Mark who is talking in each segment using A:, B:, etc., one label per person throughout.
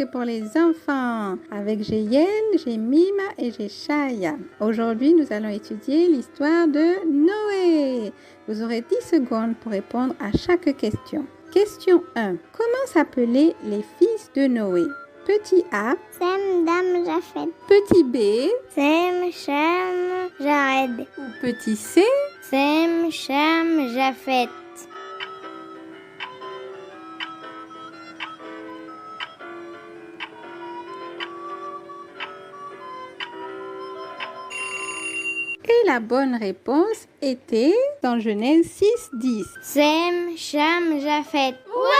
A: que pour les enfants. Avec Jeyen, j'ai Mima et j'ai Shaya. Aujourd'hui, nous allons étudier l'histoire de Noé. Vous aurez 10 secondes pour répondre à chaque question. Question 1. Comment s'appelaient les fils de Noé? Petit A.
B: Sem, Dam, Japhet.
A: Petit B.
B: Sem, Shem, Jared.
A: Ou petit C.
B: Sem, Shem, Japhet.
A: Et la bonne réponse était dans Genèse 6:10.
B: Sem, Shem, Japhet.
A: Ouais!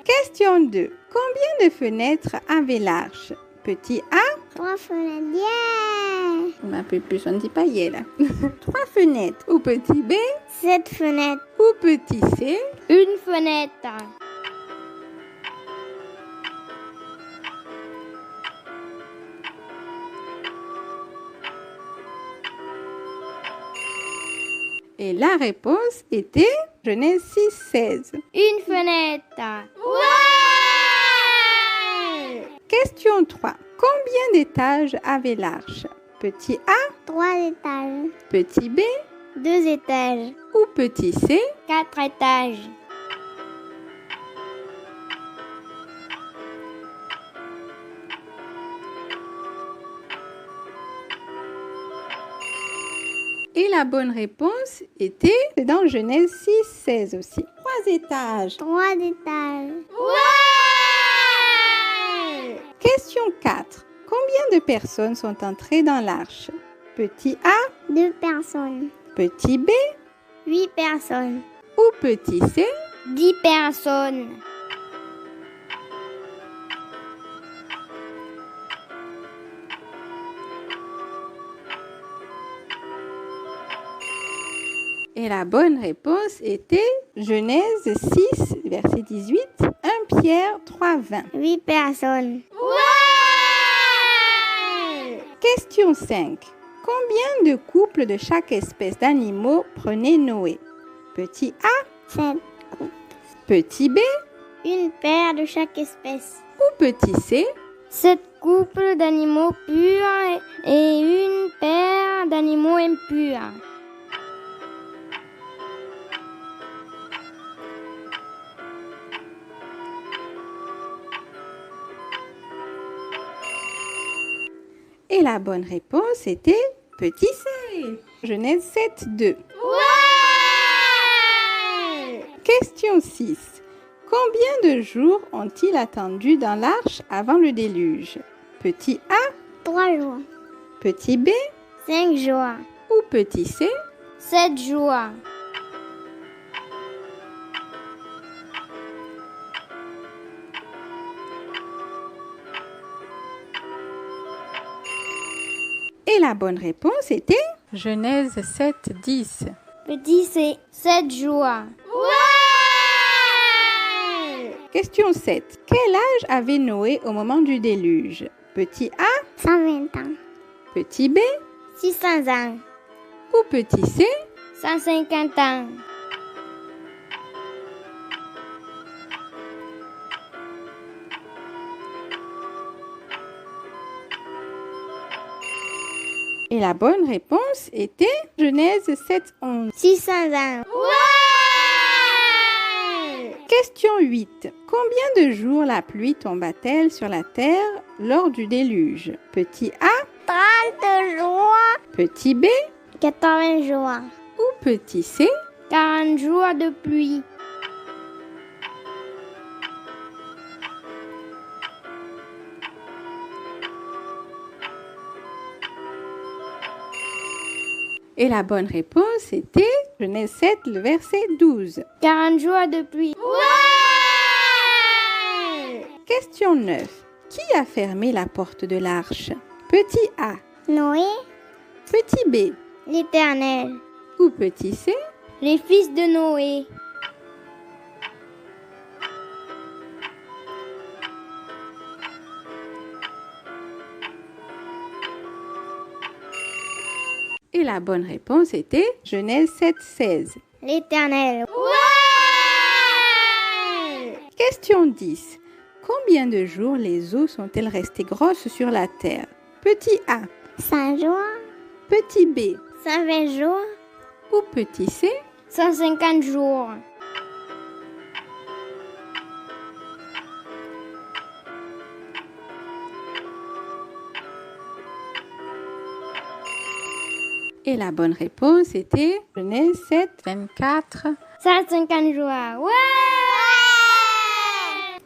A: Question 2. Combien de fenêtres avait l'arche? Petit A.
B: 3 fenêtres. Yeah!
A: Un peu plus, on ne dit pas yeah là. 3 fenêtres. Ou petit B.
B: 7 fenêtres.
A: Ou petit C.
B: 1 fenêtre.
A: Et la réponse était Genèse 6:16.
B: 1 fenêtre.
A: Ouais! Question 3. Combien d'étages avait l'arche? Petit A.
B: 3 étages.
A: Petit B.
B: 2 étages.
A: Ou petit C.
B: 4 étages.
A: Et la bonne réponse était dans Genèse 6:16 aussi. 3 étages.
B: 3 étages.
A: Ouais! Question 4. Combien de personnes sont entrées dans l'arche? Petit A.
B: 2 personnes.
A: Petit B.
B: 8 personnes.
A: Ou petit C.
B: 10 personnes.
A: Et la bonne réponse était Genèse 6, verset 18, 1 Pierre 3:20.
B: 8 personnes.
A: Ouais! Question 5. Combien de couples de chaque espèce d'animaux prenait Noé? Petit A.
B: 7.
A: Petit B.
B: Une paire de chaque espèce.
A: Ou petit C.
B: 7 couples d'animaux purs et une paire d'animaux impurs.
A: Et la bonne réponse était petit C. Genèse 7:2. Ouais! Question 6. Combien de jours ont-ils attendu dans l'arche avant le déluge? Petit A.
B: 3 jours.
A: Petit B.
B: 5 jours.
A: Ou petit C.
B: 7 jours.
A: Et la bonne réponse était Genèse 7:10.
B: Petit C. 7 jours.
A: Ouais! Question 7. Quel âge avait Noé au moment du déluge? Petit A.
B: 120 ans.
A: Petit B.
B: 600 ans.
A: Ou petit C.
B: 150 ans.
A: Et la bonne réponse était Genèse 7:11.
B: 600 ans.
A: Ouais! Question 8. Combien de jours la pluie tomba-t-elle sur la terre lors du déluge? Petit A.
B: 30 jours.
A: Petit B.
B: 80 jours.
A: Ou petit C.
B: 40 jours de pluie.
A: Et la bonne réponse était Genèse 7, le verset 12.
B: 40 jours de pluie.
A: Ouais! Question 9. Qui a fermé la porte de l'arche? Petit A.
B: Noé.
A: Petit B.
B: L'Éternel.
A: Ou petit C.
B: Les fils de Noé.
A: Et la bonne réponse était Genèse 7:16.
B: L'Éternel.
A: Ouais! Question 10. combien de jours les eaux sont-elles restées grosses sur la terre? Petit A,
B: 100 jours,
A: petit B
B: 120 jours,
A: ou petit C?
B: 150 jours.
A: Et la bonne réponse était Genèse 7, 24.
B: 150 jours. Ouais!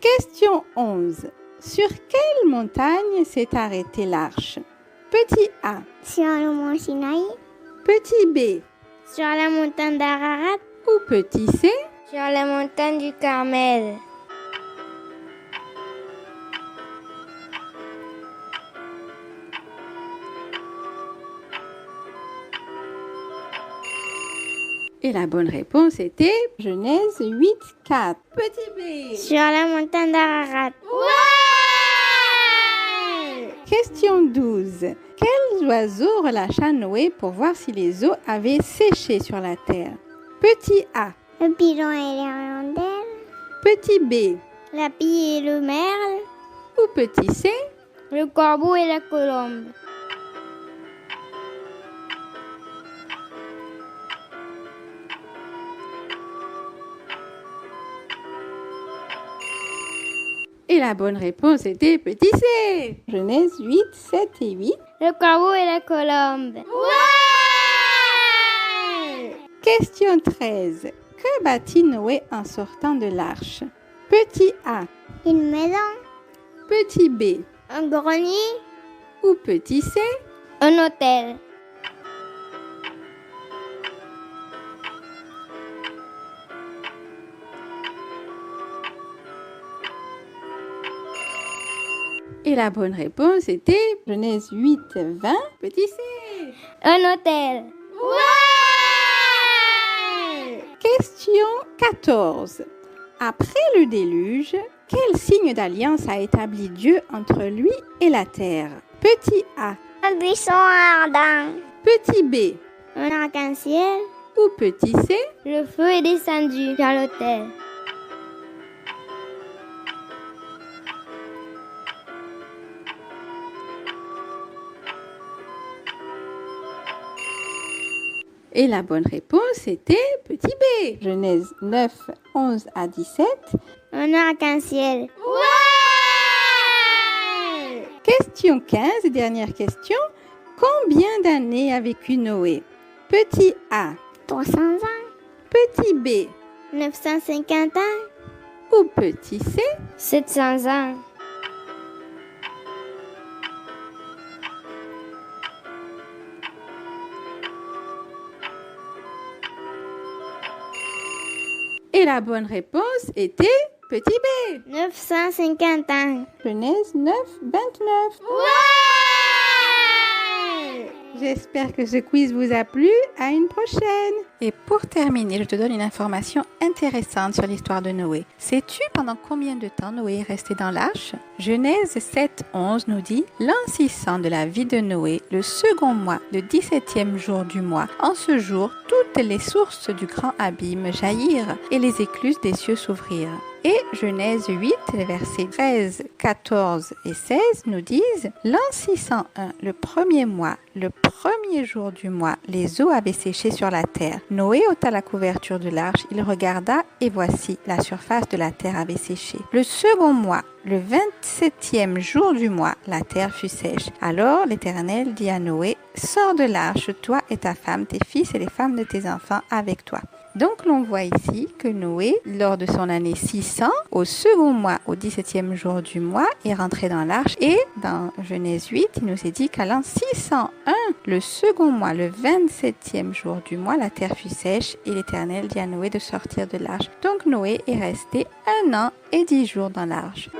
A: Question 11. Sur quelle montagne s'est arrêtée l'arche? Petit A,
B: Sur le mont Sinaï,
A: petit B
B: sur la montagne d'Ararat,
A: ou petit C?
B: sur la montagne du Carmel.
A: Et la bonne réponse était Genèse 8, 4. Petit B.
B: Sur la montagne d'Ararat. Ouais!
A: Question 12. Quels oiseaux relâcha Noé pour voir si les eaux avaient séché sur la terre? Petit A,
B: Le pigeon et l'hirondelle,
A: petit B
B: la pie et le merle,
A: ou petit C?
B: le corbeau et la colombe.
A: Et la bonne réponse était petit C. Genèse 8, 7 et 8.
B: Le corbeau et la colombe. Ouais!
A: Question 13. Que bâtit Noé en sortant de l'arche? Petit A,
B: Une maison,
A: petit B
B: un grenier,
A: ou petit C?
B: un hôtel.
A: Et la bonne réponse était Genèse 8, 20, petit C.
B: Un hôtel. Ouais!
A: Question 14. Après le déluge, quel signe d'alliance a établi Dieu entre lui et la terre? Petit A,
B: Un buisson ardent.
A: petit B
B: Un arc-en-ciel.
A: ou petit C?
B: Le feu est descendu vers l'autel.
A: Et la bonne réponse était petit B. Genèse 9, 11 à 17.
B: Un arc-en-ciel. Ouais!
A: Question 15, dernière question. Combien d'années a vécu Noé? Petit A,
B: 300 ans.
A: petit B
B: 950 ans.
A: ou petit C?
B: 700 ans.
A: Et la bonne réponse était petit B.
B: 950 ans.
A: Genèse 9, 29.
B: Ouais!
A: J'espère que ce quiz vous a plu. À une prochaine. Et pour terminer, je te donne une information intéressante sur l'histoire de Noé. Sais-tu pendant combien de temps Noé est resté dans l'arche? Genèse 7, 11 nous dit « L'an 600 de la vie de Noé, le second mois, le 17e jour du mois, en ce jour, toutes les sources du grand abîme jaillirent et les écluses des cieux s'ouvrirent. » Et Genèse 8, les versets 13, 14 et 16 nous disent « L'an 601, le premier mois, le premier jour du mois, les eaux avaient séché sur la terre. Noé ôta la couverture de l'arche, il regarda et voici, la surface de la terre avait séché. Le second mois, le 27e jour du mois, la terre fut sèche. Alors l'Éternel dit à Noé, sors de l'arche, toi et ta femme, tes fils et les femmes de tes enfants avec toi. Donc l'on voit ici que Noé, lors de son année 600, au second mois, au 17e jour du mois, est rentré dans l'arche. Et dans Genèse 8, il nous est dit qu'à l'an 601, le second mois, le 27e jour du mois, la terre fut sèche et l'Éternel dit à Noé de sortir de l'arche. Donc Noé est resté 1 an et 10 jours dans l'arche.